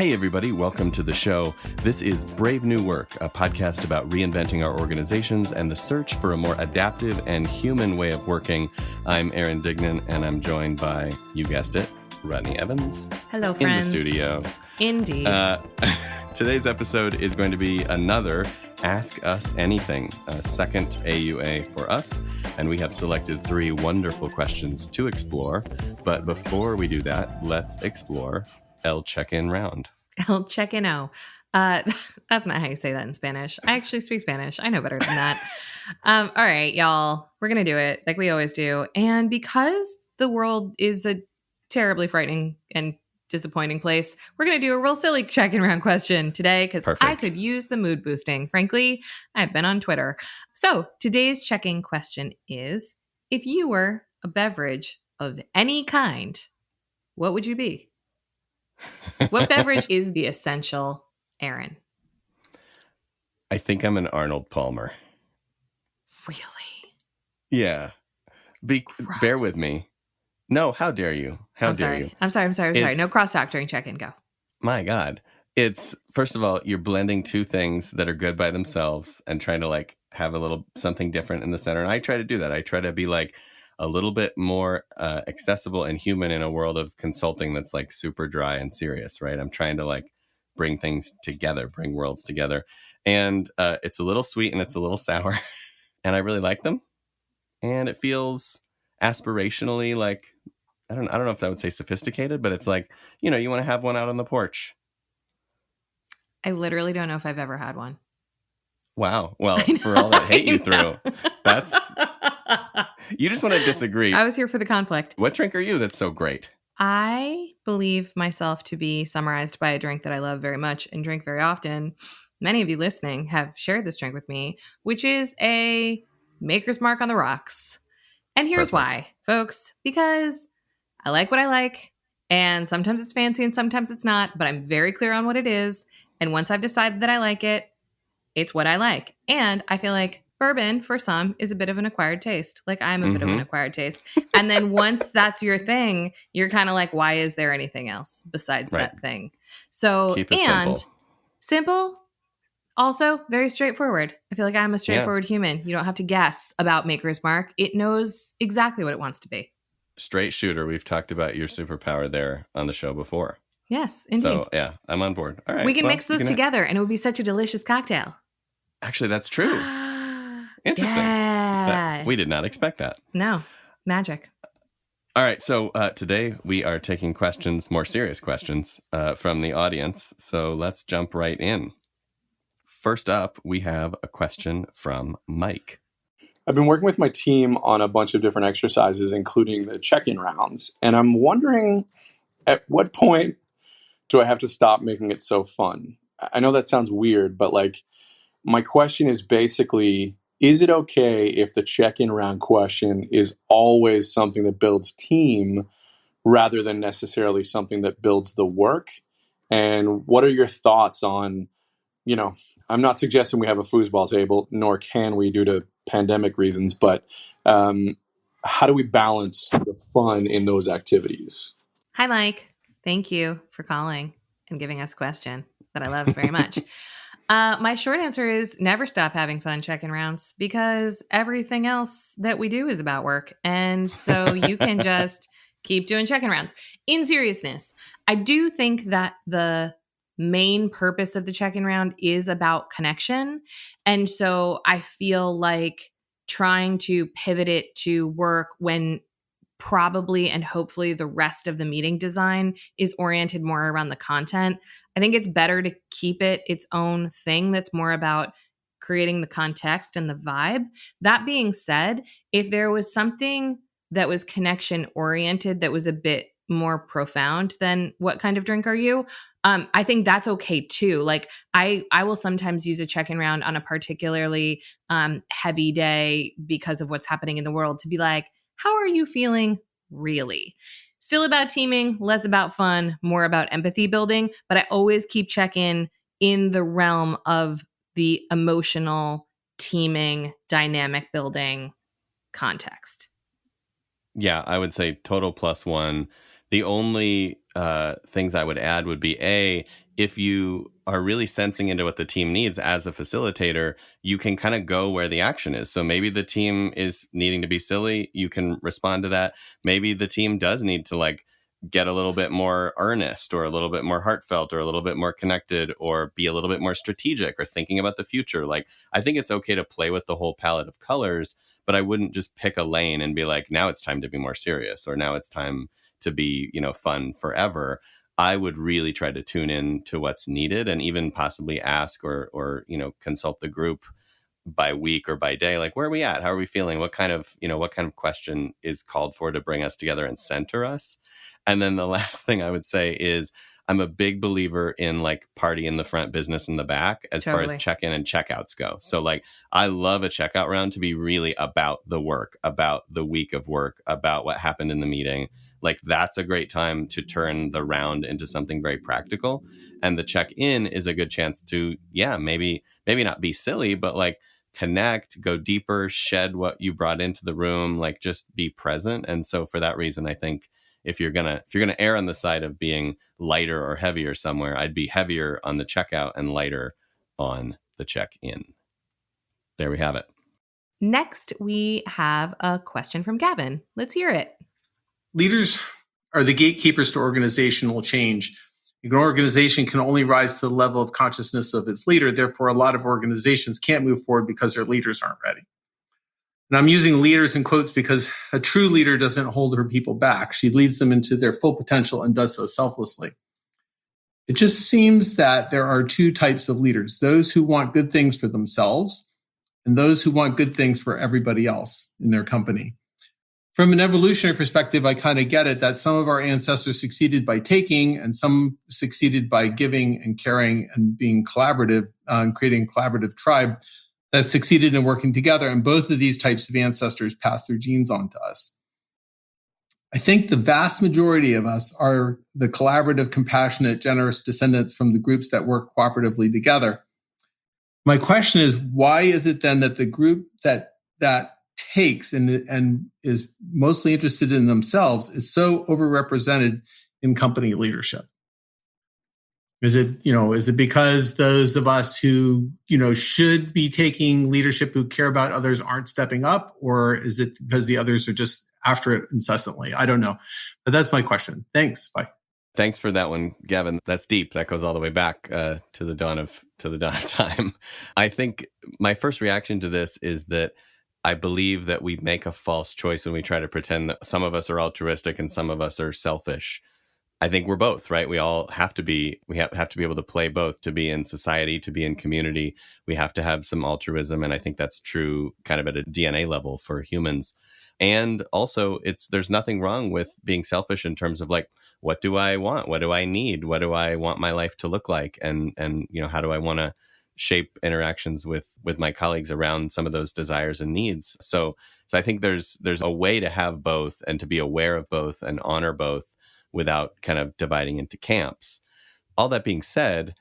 Hey, everybody. Welcome to the show. This is Brave New Work, a podcast about reinventing our organizations and the search for a more adaptive and human way of working. I'm Aaron Dignan, and I'm joined by, you guessed it, Rodney Evans. Hello, friends. In the studio. Indeed. Today's episode is going to be another Ask Us Anything, a second AUA for us. And we have selected 3 wonderful questions to explore. But before we do that, let's explore El Check-In Round. El Check-In-O. That's not how you say that in Spanish. I actually speak Spanish. I know better than that. All right, y'all. We're going to do it like we always do. And because the world is a terribly frightening and disappointing place, we're going to do a real silly check-in round question today because I could use the mood boosting. Frankly, I've been on Twitter. So today's check-in question is, if you were a beverage of any kind, what would you be? What beverage is the essential, Aaron? I think I'm an Arnold Palmer. Really? Yeah. Bear with me. No, how dare you? How dare you? I'm sorry. No crosstalk during check-in. Go. My God. It's, first of all, you're blending 2 things that are good by themselves and trying to like have a little something different in the center. And I try to do that. I try to be like a little bit more accessible and human in a world of consulting that's like super dry and serious, right? I'm trying to like bring things together, bring worlds together. And it's a little sweet and it's a little sour. And I really like them. And it feels aspirationally like, I don't know if I would say sophisticated, but it's like, you know, you want to have one out on the porch. I literally don't know if I've ever had one. Wow. Well, for all that hate you threw, that's... You just want to disagree. I was here for the conflict. What drink are you that's so great? I believe myself to be summarized by a drink that I love very much and drink very often. Many of you listening have shared this drink with me, which is a Maker's Mark on the rocks. And here's why, folks, because I like what I like, and sometimes it's fancy and sometimes it's not, but I'm very clear on what it is. And once I've decided that I like it, it's what I like. And I feel like bourbon, for some, is a bit of an acquired taste. Like I'm a bit of an acquired taste. And then once that's your thing, you're kind of like, why is there anything else besides that thing? So, keep it simple. Simple. Also, very straightforward. I feel like I'm a straightforward human. You don't have to guess about Maker's Mark. It knows exactly what it wants to be. Straight shooter. We've talked about your superpower there on the show before. Yes, indeed. So, yeah, I'm on board. All right. We can mix those together and it would be such a delicious cocktail. Actually, that's true. Interesting. Yeah. We did not expect that. No. Magic. All right. So today we are taking questions, more serious questions from the audience. So let's jump right in. First up, we have a question from Mike. I've been working with my team on a bunch of different exercises, including the check-in rounds. And I'm wondering, at what point do I have to stop making it so fun? I know that sounds weird, but like my question is basically, is it okay if the check-in round question is always something that builds team rather than necessarily something that builds the work? And what are your thoughts on, you know, I'm not suggesting we have a foosball table, nor can we due to pandemic reasons, but how do we balance the fun in those activities? Hi, Mike. Thank you for calling and giving us a question that I love very much. My short answer is never stop having fun check-in rounds because everything else that we do is about work. And so you can just keep doing check-in rounds. In seriousness, I do think that the main purpose of the check-in round is about connection. And so I feel like trying to pivot it to work when probably and hopefully the rest of the meeting design is oriented more around the content. I think it's better to keep it its own thing that's more about creating the context and the vibe. That being said, if there was something that was connection oriented that was a bit more profound than what kind of drink are you? I think that's okay too. Like I will sometimes use a check-in round on a particularly heavy day because of what's happening in the world to be like, how are you feeling really? Still about teaming, less about fun, more about empathy building. But I always keep check-in in the realm of the emotional teaming, dynamic building context. Yeah, I would say total +1. The only things I would add would be if you are really sensing into what the team needs as a facilitator, you can kind of go where the action is. So maybe the team is needing to be silly. You can respond to that. Maybe the team does need to like get a little bit more earnest or a little bit more heartfelt or a little bit more connected or be a little bit more strategic or thinking about the future. Like, I think it's okay to play with the whole palette of colors, but I wouldn't just pick a lane and be like, now it's time to be more serious, or now it's time to be, fun forever. I would really try to tune in to what's needed and even possibly ask or consult the group by week or by day, like, where are we at? How are we feeling? What kind of question is called for to bring us together and center us? And then the last thing I would say is I'm a big believer in like party in the front, business in the back, as far as Totally. check-in and checkouts go. So like, I love a checkout round to be really about the work, about the week of work, about what happened in the meeting. Like, that's a great time to turn the round into something very practical. And the check-in is a good chance to, maybe not be silly, but like connect, go deeper, shed what you brought into the room, like just be present. And so for that reason, I think if you're gonna err on the side of being lighter or heavier somewhere, I'd be heavier on the checkout and lighter on the check-in. There we have it. Next, we have a question from Gavin. Let's hear it. Leaders are the gatekeepers to organizational change. An organization can only rise to the level of consciousness of its leader. Therefore, a lot of organizations can't move forward because their leaders aren't ready. And I'm using leaders in quotes because a true leader doesn't hold her people back. She leads them into their full potential and does so selflessly. It just seems that there are two types of leaders: those who want good things for themselves and those who want good things for everybody else in their company. From an evolutionary perspective, I kind of get it that some of our ancestors succeeded by taking and some succeeded by giving and caring and being collaborative and creating a collaborative tribe that succeeded in working together. And both of these types of ancestors pass their genes on to us. I think the vast majority of us are the collaborative, compassionate, generous descendants from the groups that work cooperatively together. My question is, why is it then that the group that takes and is mostly interested in themselves is so overrepresented in company leadership? Is it because those of us who, should be taking leadership, who care about others, aren't stepping up? Or is it because the others are just after it incessantly? I don't know. But that's my question. Thanks. Bye. Thanks for that one, Gavin. That's deep. That goes all the way back to the dawn of time. I think my first reaction to this is that I believe that we make a false choice when we try to pretend that some of us are altruistic and some of us are selfish. I think we're both, right? We all have to be, we have to be able to play both, to be in society, to be in community. We have to have some altruism. And I think that's true kind of at a DNA level for humans. And also there's nothing wrong with being selfish in terms of like, what do I want? What do I need? What do I want my life to look like? And how do I want to shape interactions with my colleagues around some of those desires and needs? So I think there's a way to have both and to be aware of both and honor both without kind of dividing into camps. All that being said,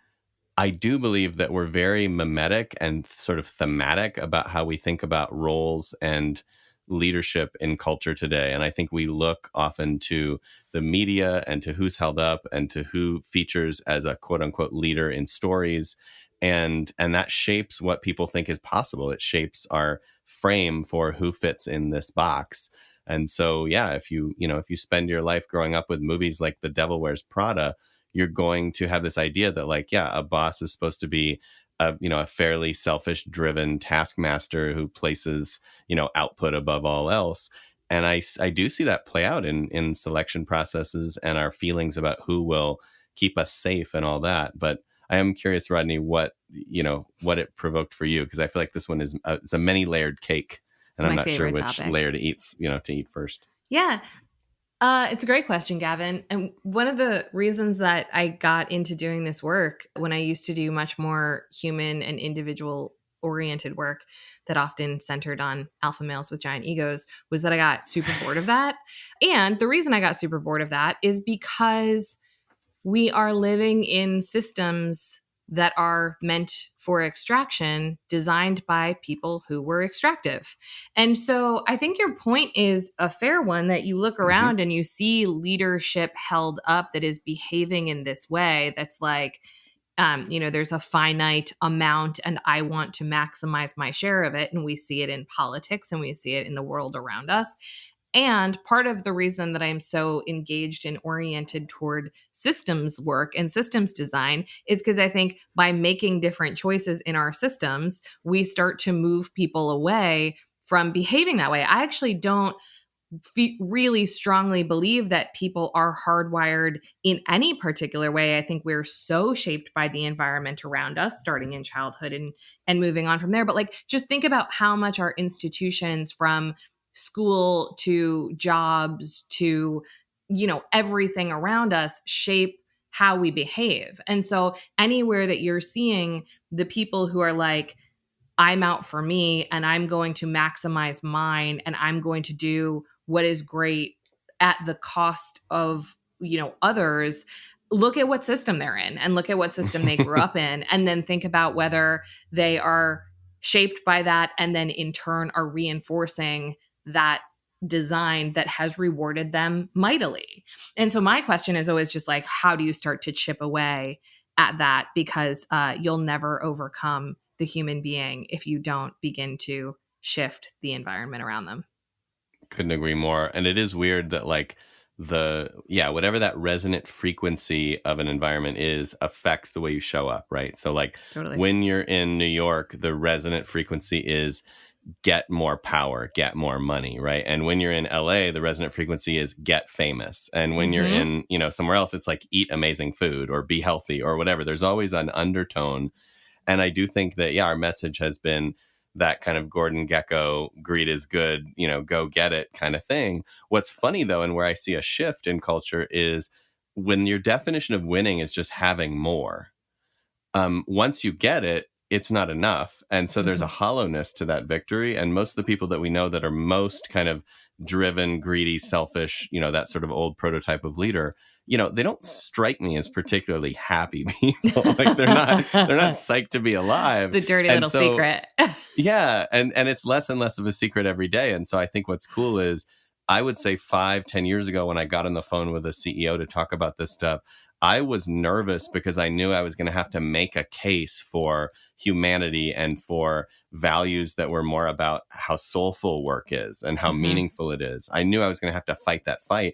I do believe that we're very mimetic and sort of thematic about how we think about roles and leadership in culture today. And I think we look often to the media and to who's held up and to who features as a quote unquote leader in stories. And that shapes what people think is possible. It shapes our frame for who fits in this box. And so, if you spend your life growing up with movies like The Devil Wears Prada, you're going to have this idea that like, a boss is supposed to be a fairly selfish driven taskmaster who places, output above all else. And I do see that play out in selection processes and our feelings about who will keep us safe and all that. But I am curious, Rodney, what it provoked for you, because I feel like this one is it's a many layered cake. And I'm not sure which topic. layer to eat first. Yeah. It's a great question, Gavin. And one of the reasons that I got into doing this work when I used to do much more human and individual oriented work that often centered on alpha males with giant egos was that I got super bored of that. And the reason I got super bored of that is because we are living in systems that are meant for extraction, designed by people who were extractive. And so I think your point is a fair one, that you look around and you see leadership held up that is behaving in this way that's like, there's a finite amount and I want to maximize my share of it. And we see it in politics and we see it in the world around us. And part of the reason that I'm so engaged and oriented toward systems work and systems design is because I think by making different choices in our systems, we start to move people away from behaving that way. I actually don't really strongly believe that people are hardwired in any particular way. I think we're so shaped by the environment around us, starting in childhood and moving on from there. But like, just think about how much our institutions, from school to jobs to, everything around us, shape how we behave. And so anywhere that you're seeing the people who are like, I'm out for me and I'm going to maximize mine and I'm going to do what is great at the cost of, others, look at what system they're in and look at what system they grew up in, and then think about whether they are shaped by that and then in turn are reinforcing that design that has rewarded them mightily. And so my question is always just like, how do you start to chip away at that? Because you'll never overcome the human being if you don't begin to shift the environment around them. Couldn't agree more. And it is weird that like whatever that resonant frequency of an environment is affects the way you show up, right? So like Totally. When you're in New York, the resonant frequency is get more power, get more money, right? And when you're in LA, the resonant frequency is get famous. And when you're in, somewhere else, it's like eat amazing food or be healthy or whatever. There's always an undertone. And I do think that, our message has been that kind of Gordon Gekko, greed is good, go get it kind of thing. What's funny, though, and where I see a shift in culture is when your definition of winning is just having more. Once you get it, it's not enough. And so there's a hollowness to that victory. And most of the people that we know that are most kind of driven, greedy, selfish, that sort of old prototype of leader, they don't strike me as particularly happy people. Like they're not psyched to be alive. It's the dirty little secret. Yeah. And it's less and less of a secret every day. And so I think what's cool is I would say 5-10 years ago when I got on the phone with a CEO to talk about this stuff, I was nervous because I knew I was going to have to make a case for humanity and for values that were more about how soulful work is and how meaningful it is. I knew I was going to have to fight that fight.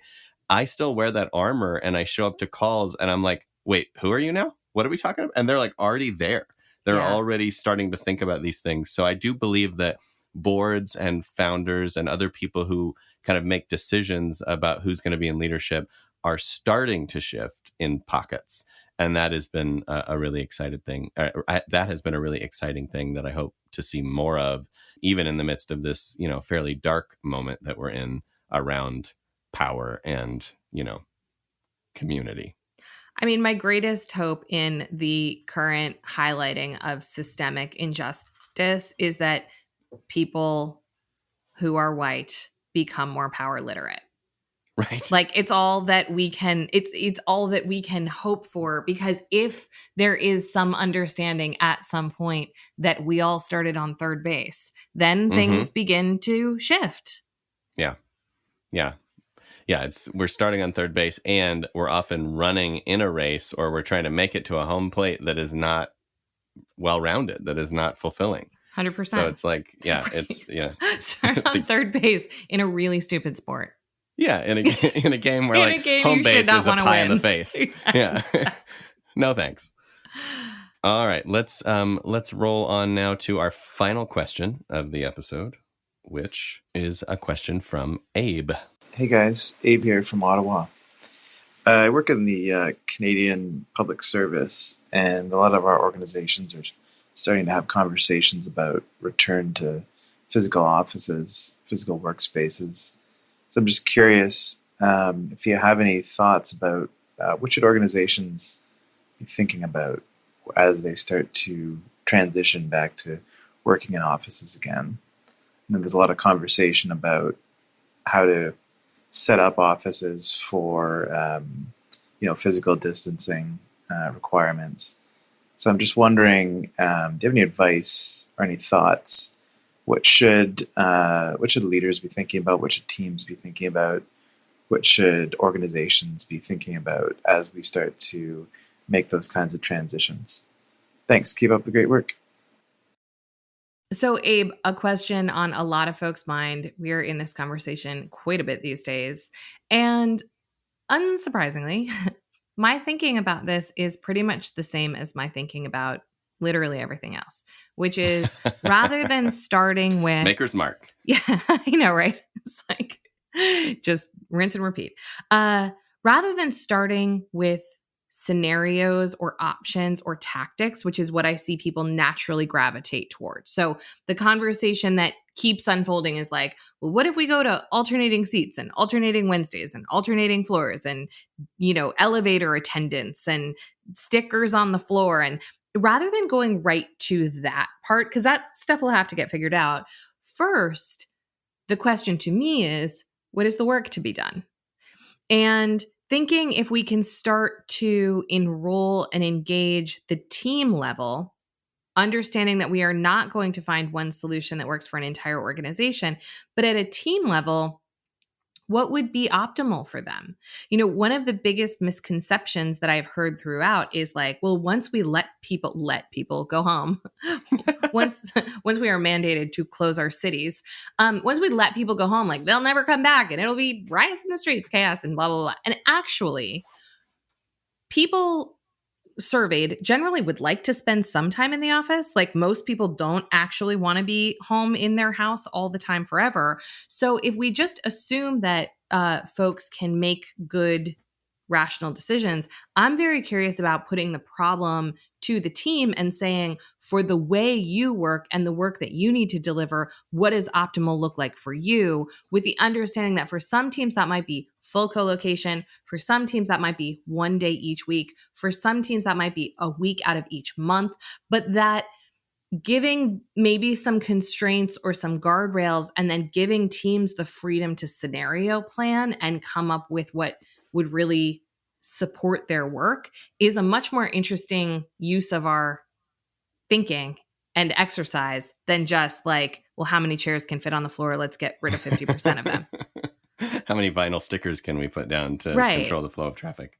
I still wear that armor and I show up to calls and I'm like, wait, who are you now? What are we talking about? And they're like already there. They're already starting to think about these things. So I do believe that boards and founders and other people who kind of make decisions about who's going to be in leadership are starting to shift in pockets. And that has been a really exciting thing. That has been a really exciting thing that I hope to see more of, even in the midst of this, fairly dark moment that we're in around power and, community. I mean, my greatest hope in the current highlighting of systemic injustice is that people who are white become more power literate. Right. Like it's all that we can, it's all that we can hope for, because if there is some understanding at some point that we all started on third base, then things begin to shift. Yeah. We're starting on third base and we're often running in a race or we're trying to make it to a home plate that is not well-rounded, that is not fulfilling. 100%. So it's like, Start on third base in a really stupid sport. Yeah, in a game where like home base is a pie in the face. Yeah. No thanks. All right, let's roll on now to our final question of the episode, which is a question from Abe. Hey guys, Abe here from Ottawa. I work in the Canadian Public Service, and a lot of our organizations are starting to have conversations about return to physical offices, physical workspaces. So I'm just curious if you have any thoughts about what should organizations be thinking about as they start to transition back to working in offices again. And there's a lot of conversation about how to set up offices for physical distancing requirements. So I'm just wondering, do you have any advice or any thoughts? What should leaders be thinking about? What should teams be thinking about? What should organizations be thinking about as we start to make those kinds of transitions. Thanks. Keep up the great work. So, Abe, a question on a lot of folks' mind. We're in this conversation quite a bit these days. And unsurprisingly, my thinking about this is pretty much the same as my thinking about literally everything else, which is rather than starting with Maker's Mark. Yeah, I know, right? It's like just rinse and repeat. Rather than starting with scenarios or options or tactics, which is what I see people naturally gravitate towards. So the conversation that keeps unfolding is like, well, what if we go to alternating seats and alternating Wednesdays and alternating floors and, elevator attendance and stickers on the floor? And rather than going right to that part, because that stuff will have to get figured out first, the question to me is, what is the work to be done? And thinking if we can start to enroll and engage the team level, understanding that we are not going to find one solution that works for an entire organization, but at a team level, what would be optimal for them? One of the biggest misconceptions that I've heard throughout is like, well, once we let people go home, once we are mandated to close our cities, once we let people go home, like they'll never come back and it'll be riots in the streets, chaos, and blah, blah, blah. And actually, people surveyed generally would like to spend some time in the office. Like most people don't actually want to be home in their house all the time forever. So if we just assume that folks can make good, rational decisions, I'm very curious about putting the problem to the team and saying, for the way you work and the work that you need to deliver, what does optimal look like for you? With the understanding that for some teams that might be full co-location, for some teams that might be one day each week, for some teams that might be a week out of each month, but that giving maybe some constraints or some guardrails and then giving teams the freedom to scenario plan and come up with what would really support their work is a much more interesting use of our thinking and exercise than just like, well, how many chairs can fit on the floor? Let's get rid of 50% of them. How many vinyl stickers can we put down to Right. control the flow of traffic?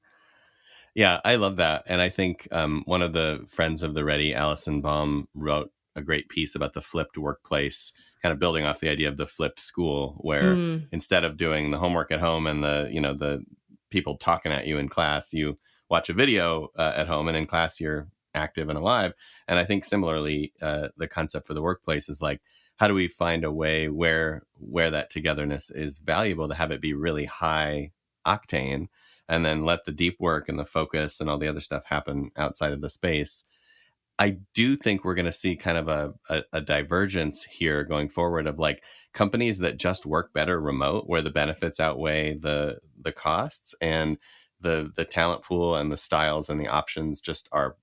Yeah, I love that. And I think one of the friends of the Ready, Allison Baum, wrote a great piece about the flipped workplace, kind of building off the idea of the flipped school, where instead of doing the homework at home and the people talking at you in class, you watch a video at home, and in class you're active and alive. And I think similarly, the concept for the workplace is like, how do we find a way where that togetherness is valuable to have it be really high octane, and then let the deep work and the focus and all the other stuff happen outside of the space? I do think we're going to see kind of a divergence here going forward of like companies that just work better remote, where the benefits outweigh the costs, and the talent pool and the styles and the options just are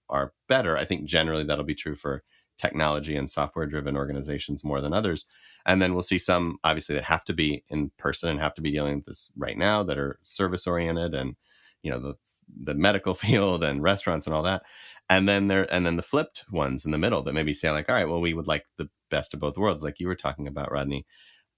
better. I think generally that'll be true for technology and software driven organizations more than others. And then we'll see some obviously that have to be in person and have to be dealing with this right now, that are service oriented, and the medical field and restaurants and all that. And then the flipped ones in the middle that maybe say like, all right, well, we would like the best of both worlds, like you were talking about, Rodney.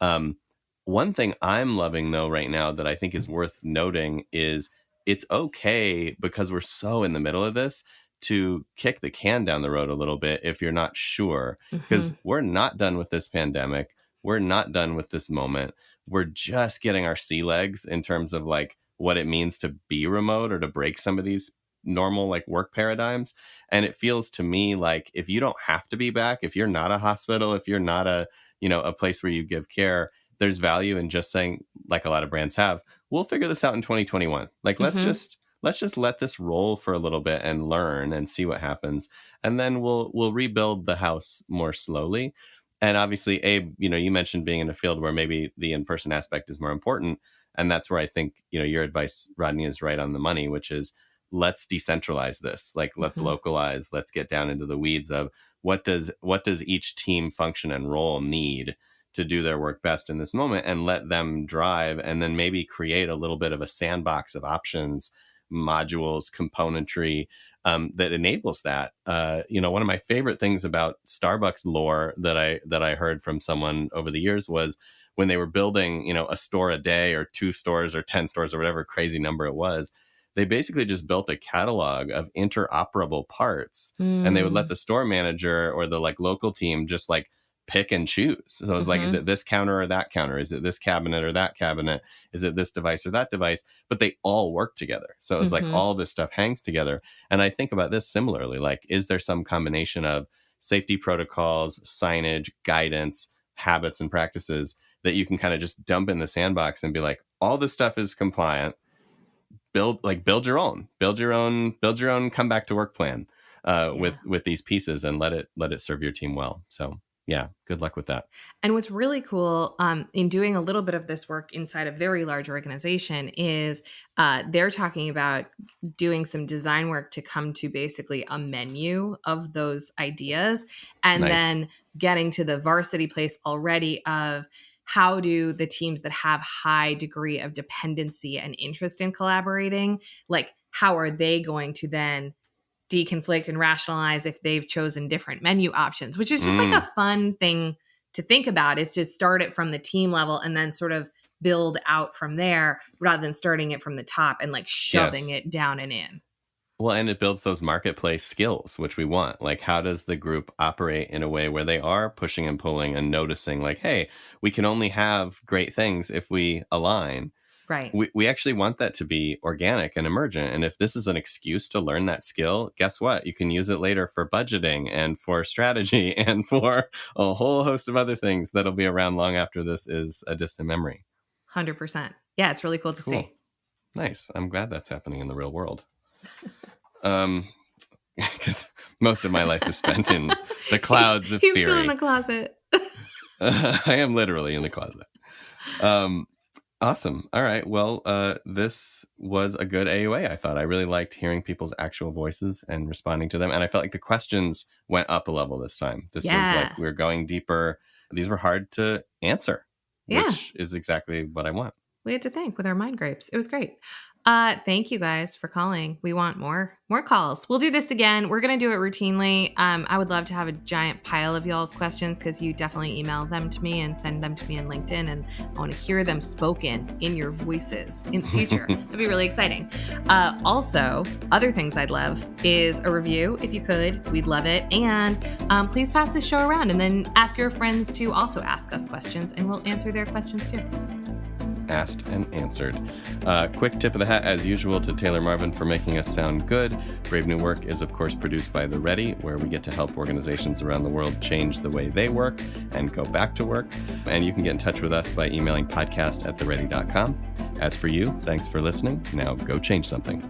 One thing I'm loving though right now that I think is worth noting is it's okay, because we're so in the middle of this, to kick the can down the road a little bit if you're not sure, because we're not done with this pandemic. We're not done with this moment. We're just getting our sea legs in terms of like what it means to be remote or to break some of these normal like work paradigms. And it feels to me like if you don't have to be back, if you're not a hospital, if you're not a place where you give care, there's value in just saying, like a lot of brands have, we'll figure this out in 2021. Like let's just let this roll for a little bit and learn and see what happens, and then we'll rebuild the house more slowly. And obviously, Abe, you mentioned being in a field where maybe the in-person aspect is more important, and that's where I think your advice, Rodney, is right on the money, which is let's decentralize this. Like let's localize. Let's get down into the weeds of what does each team function and role need to do their work best in this moment, and let them drive, and then maybe create a little bit of a sandbox of options, modules, componentry that enables that. One of my favorite things about Starbucks lore that I heard from someone over the years was when they were building, a store a day or 2 stores or 10 stores or whatever crazy number it was, they basically just built a catalog of interoperable parts, and they would let the store manager or the like local team just like pick and choose. So it was like, is it this counter or that counter? Is it this cabinet or that cabinet? Is it this device or that device? But they all work together. So it was like all this stuff hangs together. And I think about this similarly, like, is there some combination of safety protocols, signage, guidance, habits, and practices that you can kind of just dump in the sandbox and be like, all this stuff is compliant. Build your own come back to work plan with these pieces, and let it serve your team well. So yeah, good luck with that. And what's really cool in doing a little bit of this work inside a very large organization is they're talking about doing some design work to come to basically a menu of those ideas, and then getting to the varsity place already of how do the teams that have high degree of dependency and interest in collaborating, like how are they going to then deconflict and rationalize if they've chosen different menu options, which is just like a fun thing to think about, is to start it from the team level and then sort of build out from there rather than starting it from the top and like shoving it down and in. Well, and it builds those marketplace skills, which we want. Like, how does the group operate in a way where they are pushing and pulling and noticing like, hey, we can only have great things if we align. Right. We actually want that to be organic and emergent. And if this is an excuse to learn that skill, guess what? You can use it later for budgeting and for strategy and for a whole host of other things that'll be around long after this is a distant memory. 100%. Yeah, it's really cool to see. Nice. I'm glad that's happening in the real world. Because most of my life is spent in the clouds of theory. He's still in the closet. I am literally in the closet. Awesome. All right. Well, this was a good AUA, I thought. I really liked hearing people's actual voices and responding to them. And I felt like the questions went up a level this time. This was like we were going deeper. These were hard to answer, which is exactly what I want. We had to think with our mind grapes. It was great. Thank you guys for calling. We want more calls. We'll do this again. We're going to do it routinely. I would love to have a giant pile of y'all's questions because you definitely email them to me and send them to me on LinkedIn, and I want to hear them spoken in your voices in the future. That'd be really exciting. Also, other things I'd love is a review. If you could, we'd love it. And please pass this show around and then ask your friends to also ask us questions, and we'll answer their questions too. Asked and answered. Quick tip of the hat, as usual, to Taylor Marvin for making us sound good. Brave New Work is, of course, produced by The Ready, where we get to help organizations around the world change the way they work and go back to work. And you can get in touch with us by emailing podcast@theready.com. As for you, thanks for listening. Now go change something.